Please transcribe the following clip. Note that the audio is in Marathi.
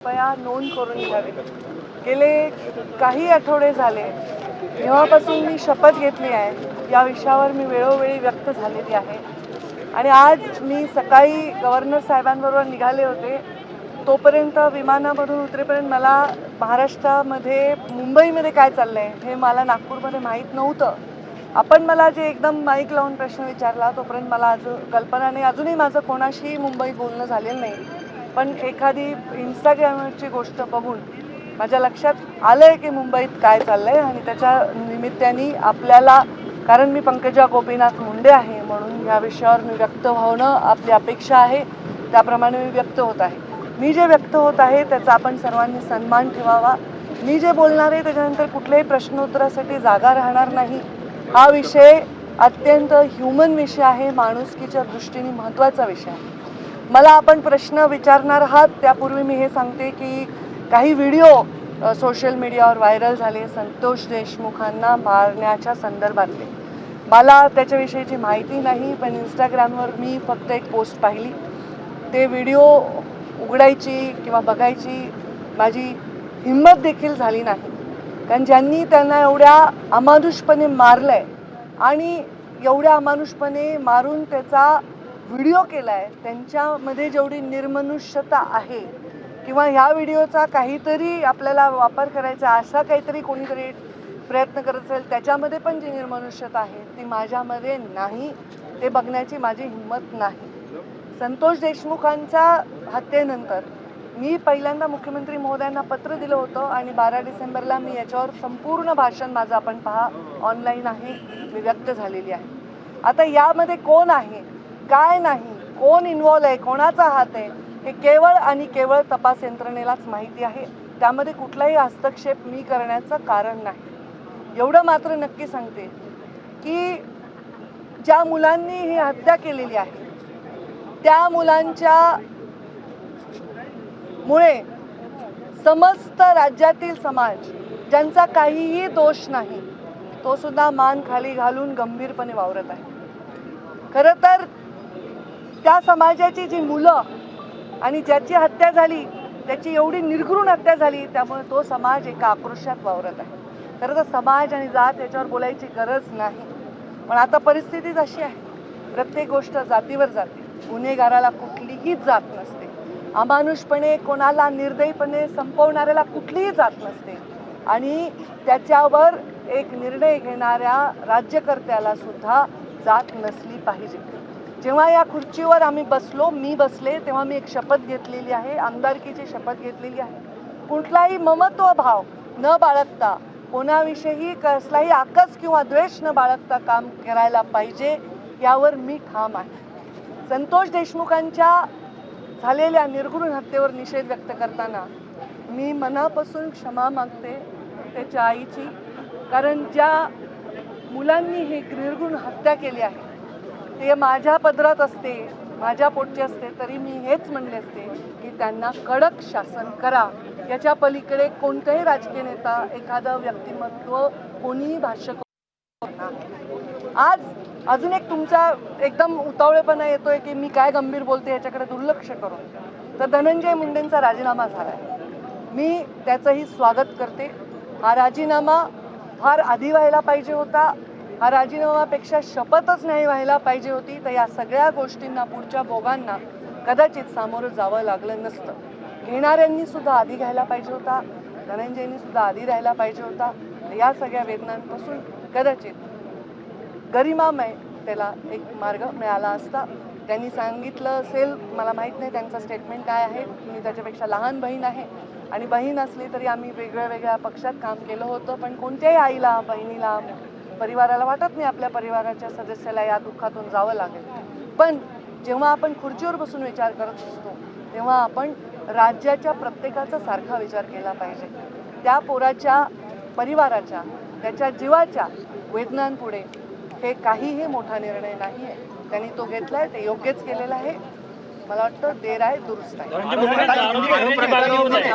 कृपया नोंद करून घ्यावी. गेले काही आठवडे झाले जेव्हापासून मी शपथ घेतली आहे या विषयावर मी वेळोवेळी व्यक्त झालेली आहे आणि आज मी सकाळी गव्हर्नर साहेबांबरोबर निघाले होते. तोपर्यंत विमानामधून उतरेपर्यंत मला महाराष्ट्रामध्ये मुंबईमध्ये काय चाललं आहे हे मला नागपूरमध्ये माहीत नव्हतं. आपण मला जे एकदम माईक लावून प्रश्न विचारला तोपर्यंत मला कल्पना नाही. अजूनही माझं कोणाशीही मुंबईत बोलणं झालेलं नाही. पण एखादी इंस्टाग्रामवरची गोष्ट बघून माझ्या लक्षात आलं आहे की मुंबईत काय चाललं आहे आणि त्याच्या निमित्ताने आपल्याला, कारण मी पंकजा गोपीनाथ मुंडे आहे म्हणून या विषयावर मी व्यक्त होणं आपली अपेक्षा आहे, त्याप्रमाणे मी व्यक्त होत आहे. मी जे व्यक्त होत आहे त्याचा आपण सर्वांनी सन्मान ठेवावा. मी जे बोलणार आहे त्याच्यानंतर कुठल्याही प्रश्नोत्तरासाठी जागा राहणार नाही. हा विषय अत्यंत ह्युमन विषय आहे, माणुसकीच्या दृष्टीने महत्त्वाचा विषय आहे. मला आपण प्रश्न विचारणार आहात त्यापूर्वी मी हे सांगते की काही व्हिडिओ सोशल मीडियावर व्हायरल झाले संतोष देशमुखांना मारण्याच्या संदर्भातले. मला त्याच्याविषयीची माहिती नाही, पण इंस्टाग्रामवर मी फक्त एक पोस्ट पाहिली. ते व्हिडिओ उघडायची किंवा बघायची माझी हिंमत देखील झाली नाही, कारण ज्यांनी त्यांना एवढ्या अमानुषपणे मारलं आहे आणि एवढ्या अमानुषपणे मारून त्याचा व्हिडिओ केला आहे त्यांच्यामध्ये जेवढी निर्मनुष्यता आहे किंवा ह्या व्हिडिओचा काहीतरी आपल्याला वापर करायचा असा काहीतरी कोणीतरी प्रयत्न करत असेल त्याच्यामध्ये पण जी निर्मनुष्यता आहे ती माझ्यामध्ये नाही. ते बघण्याची माझी हिंमत नाही. संतोष देशमुखांच्या हत्येनंतर मी पहिल्यांदा मुख्यमंत्री महोदयांना पत्र दिलं होतं आणि 12 डिसेंबरला मी याच्यावर संपूर्ण भाषण माझं आपण पहा ऑनलाईन आहे, मी व्यक्त झालेली आहे. आता यामध्ये कोण आहे काय नाही, कोण इन्व्हॉल्व आहे, कोणाचा हात आहे हे केवळ आणि केवळ तपास यंत्रणेलाच माहिती आहे. त्यामध्ये कुठलाही हस्तक्षेप मी करण्याचं कारण नाही. एवढं मात्र नक्की सांगते की ज्या मुलांनी ही हत्या केलेली आहे त्या मुलांच्या मुळे समस्त राज्यातील समाज ज्यांचा काहीही दोष नाही तो सुद्धा मान खाली घालून गंभीरपणे वावरत आहे. खरं तर त्या समाजाची जी मुलं आणि ज्याची हत्या झाली त्याची एवढी निर्घृण हत्या झाली त्यामुळे तो समाज एका आक्रोशात वावरत आहे. खरं तर समाज आणि जात याच्यावर बोलायची गरज नाही, पण आता परिस्थितीच अशी आहे. प्रत्येक गोष्ट जातीवर जाते. गुन्हेगाराला कुठलीही जात नसते. अमानुषपणे कोणाला निर्दयीपणे संपवणाऱ्याला कुठलीही जात नसते आणि त्याच्यावर एक निर्णय घेणाऱ्या राज्यकर्त्याला सुद्धा जात नसली पाहिजे. जेव्हा या खुर्चीवर आम्ही बसलो, मी बसले, तेव्हा मी एक शपथ घेतलेली आहे, आमदारकीची शपथ घेतलेली आहे. कुठलाही ममत्व भाव न बाळगता, कोणाविषयी कसलाही आकस किंवा द्वेष न बाळगता काम करायला पाहिजे यावर मी ठाम आहे. संतोष देशमुखांच्या झालेल्या निर्घृण हत्येवर निषेध व्यक्त करताना मी मनापासून क्षमा मागते त्याच्या आईची, कारण ज्या मुलांनी ही निर्घृण हत्या केली आहे ते माझ्या पदरात असते, माझ्या पोटचे असते तरी मी हेच म्हणले असते की त्यांना कडक शासन करा. याच्या पलीकडे कोणताही राजकीय नेता, एखादं व्यक्तिमत्व, कोणीही भाष्य करू नये. आज अजून एक तुमचा एकदम उतावळेपणा येतोय की मी काय गंभीर बोलते याच्याकडे दुर्लक्ष करून. तर धनंजय मुंडेंचा राजीनामा झाला आहे, मी त्याचंही स्वागत करते. हा राजीनामा फार आधी व्हायला पाहिजे होता. हा राजीनामापेक्षा शपथच नाही व्हायला पाहिजे होती. तर या सगळ्या गोष्टींना, पुढच्या भोगांना कदाचित सामोरं जावं लागलं नसतं. घेणाऱ्यांनी सुद्धा आधी घ्यायला पाहिजे होता, धनंजयनी सुद्धा आधी राहायला पाहिजे होता. या सगळ्या वेदनांपासून कदाचित गरिमामय त्याला एक मार्ग मिळाला असता. त्यांनी सांगितलं असेल, मला माहीत नाही त्यांचं स्टेटमेंट काय आहे. मी त्याच्यापेक्षा लहान बहीण आहे आणि बहीण असली तरी आम्ही वेगळ्या पक्षात काम केलं होतं, पण कोणत्याही आईला, बहिणीला, परिवाराला वाटत नाही आपल्या परिवाराच्या सदस्याला या दुःखातून जावं लागेल. पण जेव्हा आपण खुर्चीवर बसून विचार करत असतो तेव्हा आपण राज्याच्या प्रत्येकाचा सारखा विचार केला पाहिजे. त्या पोराच्या परिवाराच्या, त्याच्या जीवाच्या वेदनांपुढे हे काहीही मोठा निर्णय नाही आहे. त्यांनी तो घेतलाय, ते योग्यच केलेलं आहे. मला वाटतं देर आहे दुरुस्त आहे.